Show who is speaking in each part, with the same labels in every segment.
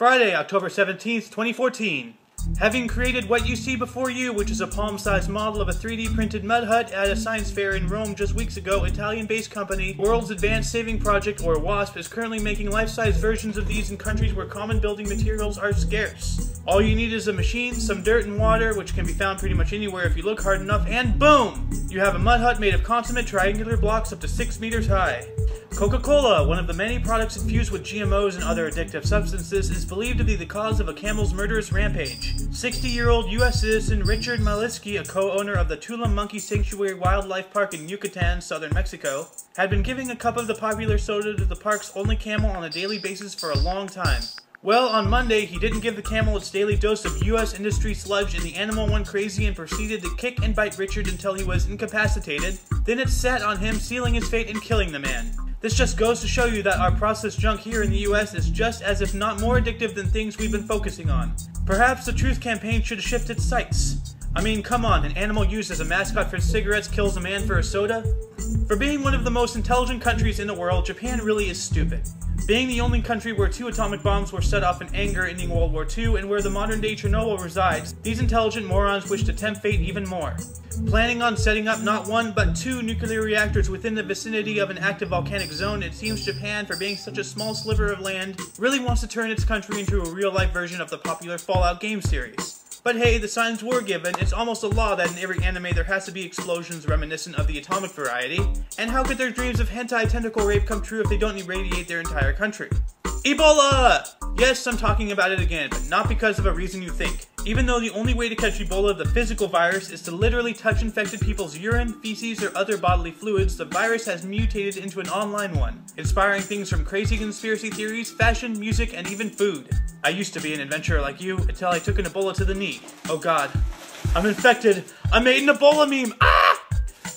Speaker 1: Friday, October 17th, 2014. Having created what you see before you, which is a palm-sized model of a 3D printed mud hut at a science fair in Rome just weeks ago, Italian-based company World's Advanced Saving Project, or WASP, is currently making life-size versions of these in countries where common building materials are scarce. All you need is a machine, some dirt and water, which can be found pretty much anywhere if you look hard enough, and boom! You have a mud hut made of consummate triangular blocks up to 6 meters high. Coca-Cola, one of the many products infused with GMOs and other addictive substances, is believed to be the cause of a camel's murderous rampage. 60-year-old U.S. citizen Richard Maliski, a co-owner of the Tula Monkey Sanctuary Wildlife Park in Yucatan, southern Mexico, had been giving a cup of the popular soda to the park's only camel on a daily basis for a long time. Well, on Monday, he didn't give the camel its daily dose of U.S. industry sludge, and the animal went crazy and proceeded to kick and bite Richard until he was incapacitated. Then it sat on him, sealing his fate and killing the man. This just goes to show you that our processed junk here in the US is just as if not more addictive than things we've been focusing on. Perhaps the truth campaign should have shifted sights. I mean, come on, an animal used as a mascot for cigarettes kills a man for a soda? For being one of the most intelligent countries in the world, Japan really is stupid. Being the only country where 2 atomic bombs were set off in anger ending World War II and where the modern-day Chernobyl resides, these intelligent morons wish to tempt fate even more. Planning on setting up not 1 but 2 nuclear reactors within the vicinity of an active volcanic zone, it seems Japan, for being such a small sliver of land, really wants to turn its country into a real-life version of the popular Fallout game series. But hey, the signs were given. It's almost a law that in every anime there has to be explosions reminiscent of the atomic variety. And how could their dreams of hentai tentacle rape come true if they don't irradiate their entire country? Ebola! Yes, I'm talking about it again, but not because of a reason you think. Even though the only way to catch Ebola, the physical virus, is to literally touch infected people's urine, feces, or other bodily fluids, the virus has mutated into an online one, inspiring things from crazy conspiracy theories, fashion, music, and even food. I used to be an adventurer like you, until I took an Ebola to the knee. Oh god. I'm infected! I made an Ebola meme! Ah!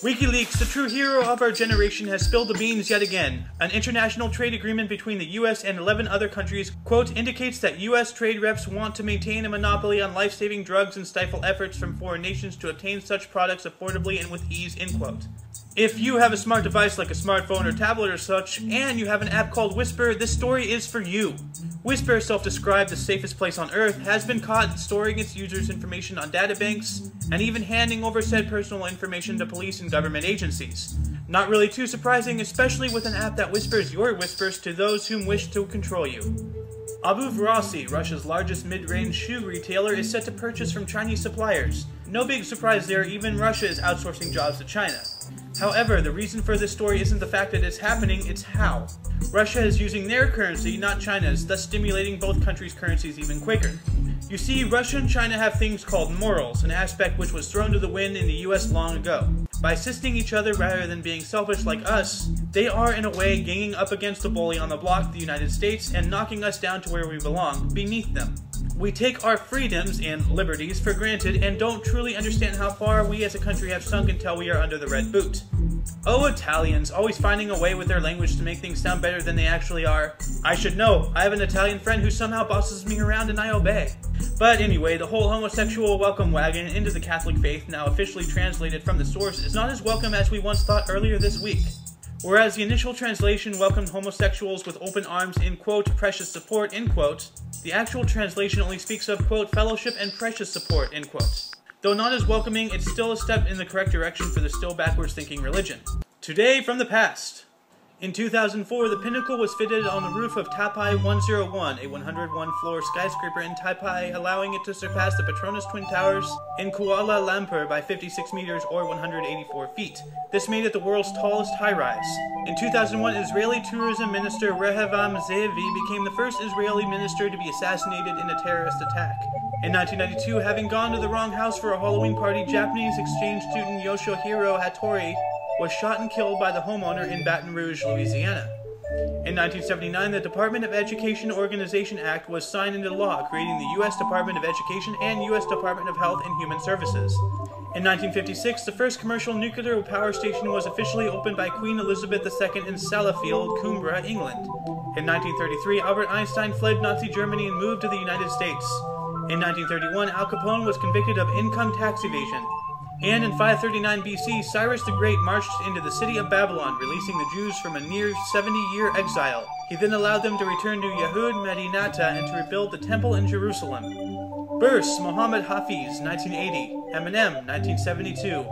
Speaker 1: WikiLeaks, the true hero of our generation, has spilled the beans yet again. An international trade agreement between the US and 11 other countries, quote, indicates that US trade reps want to maintain a monopoly on life-saving drugs and stifle efforts from foreign nations to obtain such products affordably and with ease, end quote. If you have a smart device like a smartphone or tablet or such, and you have an app called Whisper, this story is for you. Whisper, self-described the safest place on Earth, has been caught storing its users' information on databanks, and even handing over said personal information to police and government agencies. Not really too surprising, especially with an app that whispers your whispers to those whom wish to control you. Abu Varasi, Russia's largest mid-range shoe retailer, is set to purchase from Chinese suppliers. No big surprise there, even Russia is outsourcing jobs to China. However, the reason for this story isn't the fact that it's happening, it's how. Russia is using their currency, not China's, thus stimulating both countries' currencies even quicker. You see, Russia and China have things called morals, an aspect which was thrown to the wind in the US long ago. By assisting each other rather than being selfish like us, they are in a way ganging up against the bully on the block, the United States, and knocking us down to where we belong, beneath them. We take our freedoms and liberties for granted and don't truly understand how far we as a country have sunk until we are under the red boot. Oh, Italians, always finding a way with their language to make things sound better than they actually are. I should know, I have an Italian friend who somehow bosses me around and I obey. But anyway, the whole homosexual welcome wagon into the Catholic faith, now officially translated from the source, is not as welcome as we once thought earlier this week. Whereas the initial translation welcomed homosexuals with open arms in, quote, precious support, end quote, the actual translation only speaks of, quote, fellowship and precious support, end quote. Though not as welcoming, it's still a step in the correct direction for the still backwards thinking religion. Today from the past. In 2004, the pinnacle was fitted on the roof of Taipei 101, a 101-floor skyscraper in Taipei, allowing it to surpass the Petronas Twin Towers in Kuala Lumpur by 56 meters or 184 feet. This made it the world's tallest high-rise. In 2001, Israeli tourism minister Rehavam Ze'evi became the first Israeli minister to be assassinated in a terrorist attack. In 1992, having gone to the wrong house for a Halloween party, Japanese exchange student Yoshihiro Hattori was shot and killed by the homeowner in Baton Rouge, Louisiana. In 1979, the Department of Education Organization Act was signed into law, creating the U.S. Department of Education and U.S. Department of Health and Human Services. In 1956, the first commercial nuclear power station was officially opened by Queen Elizabeth II in Sellafield, Cumbria, England. In 1933, Albert Einstein fled Nazi Germany and moved to the United States. In 1931, Al Capone was convicted of income tax evasion. And in 539 BC, Cyrus the Great marched into the city of Babylon, releasing the Jews from a near 70-year exile. He then allowed them to return to Yehud Medinata and to rebuild the temple in Jerusalem. Births: Muhammad Hafiz, 1980. Eminem, 1972.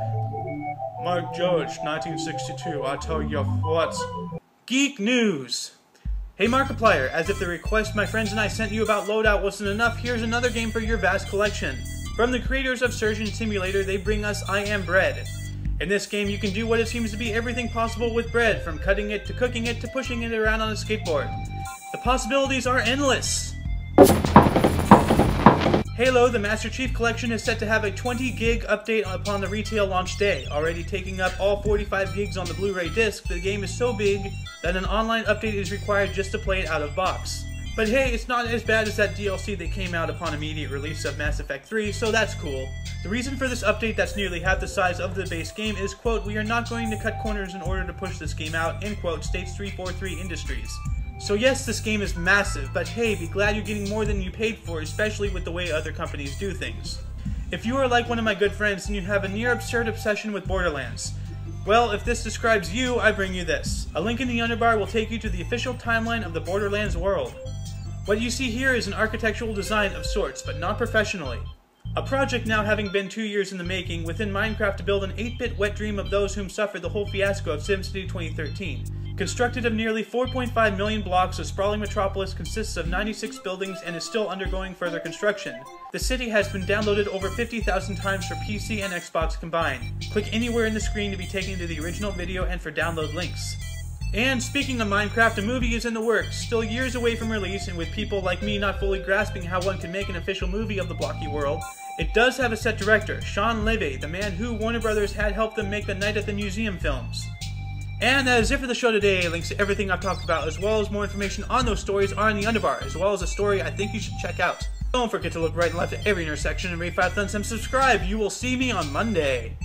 Speaker 1: Mike Judge, 1962. I tell you what. Geek News. Hey Markiplier, as if the request my friends and I sent you about Loadout wasn't enough, here's another game for your vast collection. From the creators of Surgeon Simulator, they bring us I Am Bread. In this game, you can do what it seems to be everything possible with bread, from cutting it to cooking it to pushing it around on a skateboard. The possibilities are endless! Halo, the Master Chief Collection, is set to have a 20 gig update upon the retail launch day. Already taking up all 45 gigs on the Blu-ray disc, the game is so big that an online update is required just to play it out of box. But hey, it's not as bad as that DLC that came out upon immediate release of Mass Effect 3, so that's cool. The reason for this update that's nearly half the size of the base game is, quote, "We are not going to cut corners in order to push this game out," end quote, states 343 Industries. So yes, this game is massive, but hey, be glad you're getting more than you paid for, especially with the way other companies do things. If you are like one of my good friends and you have a near absurd obsession with Borderlands, well, if this describes you, I bring you this. A link in the underbar will take you to the official timeline of the Borderlands world. What you see here is an architectural design of sorts, but not professionally. A project now having been 2 years in the making within Minecraft to build an 8-bit wet dream of those whom suffered the whole fiasco of SimCity 2013. Constructed of nearly 4.5 million blocks, the sprawling metropolis consists of 96 buildings and is still undergoing further construction. The city has been downloaded over 50,000 times for PC and Xbox combined. Click anywhere in the screen to be taken to the original video and for download links. And speaking of Minecraft, a movie is in the works, still years away from release, and with people like me not fully grasping how one can make an official movie of the blocky world, it does have a set director, Sean Levy, the man who Warner Brothers had helped them make the Night at the Museum films. And that is it for the show today. Links to everything I've talked about, as well as more information on those stories, are in the underbar, as well as a story I think you should check out. Don't forget to look right and left at every intersection and rate 5 thumbs and subscribe. You will see me on Monday.